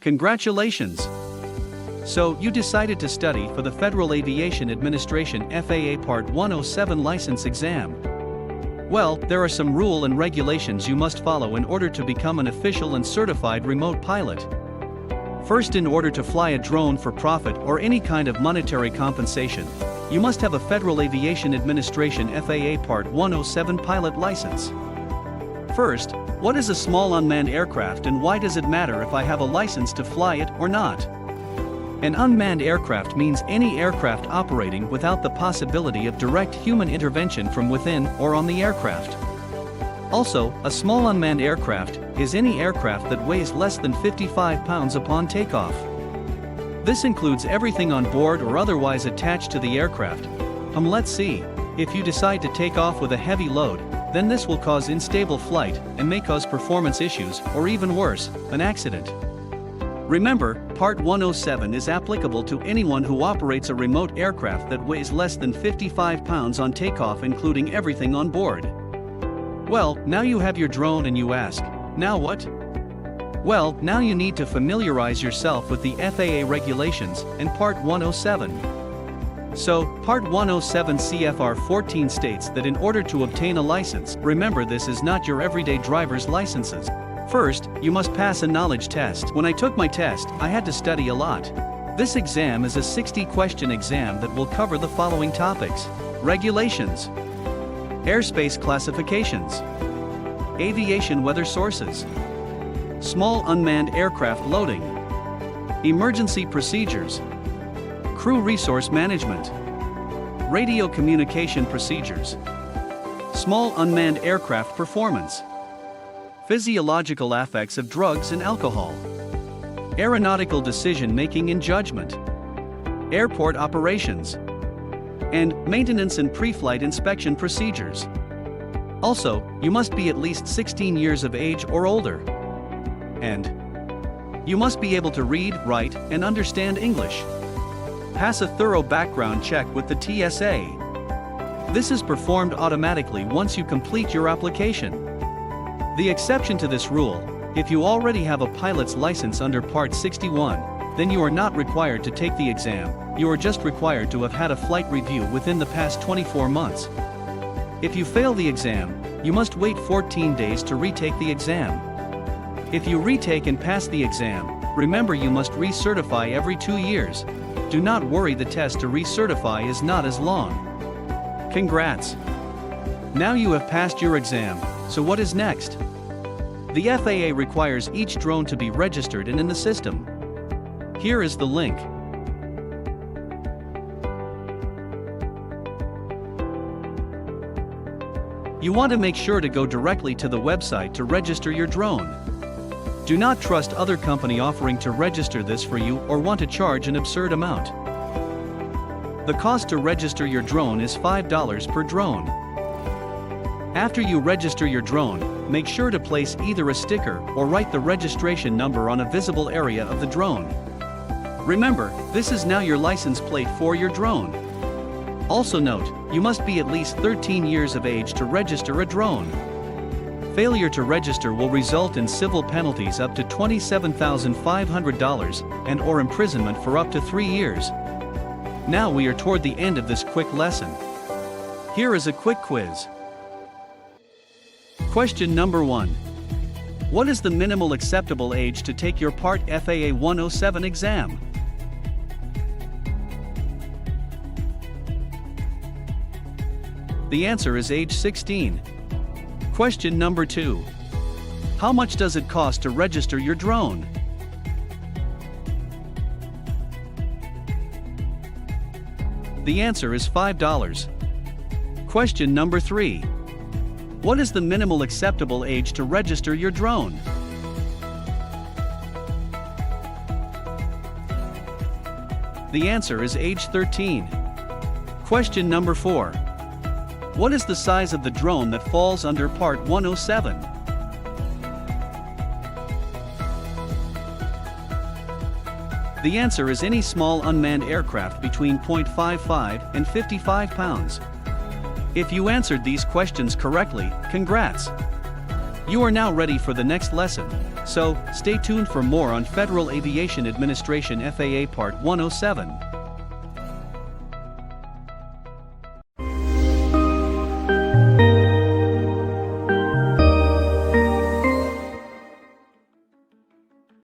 Congratulations! So, you decided to study for the Federal Aviation Administration FAA Part 107 license exam. Well, there are some rules and regulations you must follow in order to become an official and certified remote pilot. First, in order to fly a drone for profit or any kind of monetary compensation, you must have a Federal Aviation Administration FAA Part 107 pilot license. First, what is a small unmanned aircraft and why does it matter if I have a license to fly it or not? An unmanned aircraft means any aircraft operating without the possibility of direct human intervention from within or on the aircraft. Also, a small unmanned aircraft is any aircraft that weighs less than 55 pounds upon takeoff. This includes everything on board or otherwise attached to the aircraft. Let's see. If you decide to take off with a heavy load, then this will cause unstable flight and may cause performance issues or even worse, an accident. Remember, Part 107 is applicable to anyone who operates a remote aircraft that weighs less than 55 pounds on takeoff, including everything on board. Well, now you have your drone and you ask, now what? Well, now you need to familiarize yourself with the FAA regulations and Part 107. So, Part 107 CFR 14 states that in order to obtain a license, remember this is not your everyday driver's licenses. First, you must pass a knowledge test. When I took my test, I had to study a lot. This exam is a 60-question exam that will cover the following topics: regulations, airspace classifications, aviation weather sources, small unmanned aircraft loading, emergency procedures, crew resource management, radio communication procedures, small unmanned aircraft performance, physiological effects of drugs and alcohol, aeronautical decision-making and judgment, airport operations, and maintenance and pre-flight inspection procedures. Also, you must be at least 16 years of age or older. And you must be able to read, write, and understand English. Pass a thorough background check with the TSA. This is performed automatically once you complete your application. The exception to this rule, if you already have a pilot's license under Part 61, then you are not required to take the exam, you are just required to have had a flight review within the past 24 months. If you fail the exam, you must wait 14 days to retake the exam. If you retake and pass the exam, remember you must recertify every 2 years. Do not worry, the test to recertify is not as long. Congrats! Now you have passed your exam, so what is next? The FAA requires each drone to be registered and in the system. Here is the link. You want to make sure to go directly to the website to register your drone. Do not trust other company offering to register this for you or want to charge an absurd amount. The cost to register your drone is $5 per drone. After you register your drone, make sure to place either a sticker or write the registration number on a visible area of the drone. Remember, this is now your license plate for your drone. Also note, you must be at least 13 years of age to register a drone. Failure to register will result in civil penalties up to $27,500 and/or imprisonment for up to 3 years. Now we are toward the end of this quick lesson. Here is a quick quiz. Question number 1. What is the minimal acceptable age to take your Part FAA 107 exam? The answer is age 16. Question number 2. How much does it cost to register your drone? The answer is $5. Question number 3. What is the minimal acceptable age to register your drone? The answer is age 13. Question number 4. What is the size of the drone that falls under Part 107? The answer is any small unmanned aircraft between 0.55 and 55 pounds. If you answered these questions correctly, congrats! You are now ready for the next lesson, so stay tuned for more on Federal Aviation Administration FAA Part 107.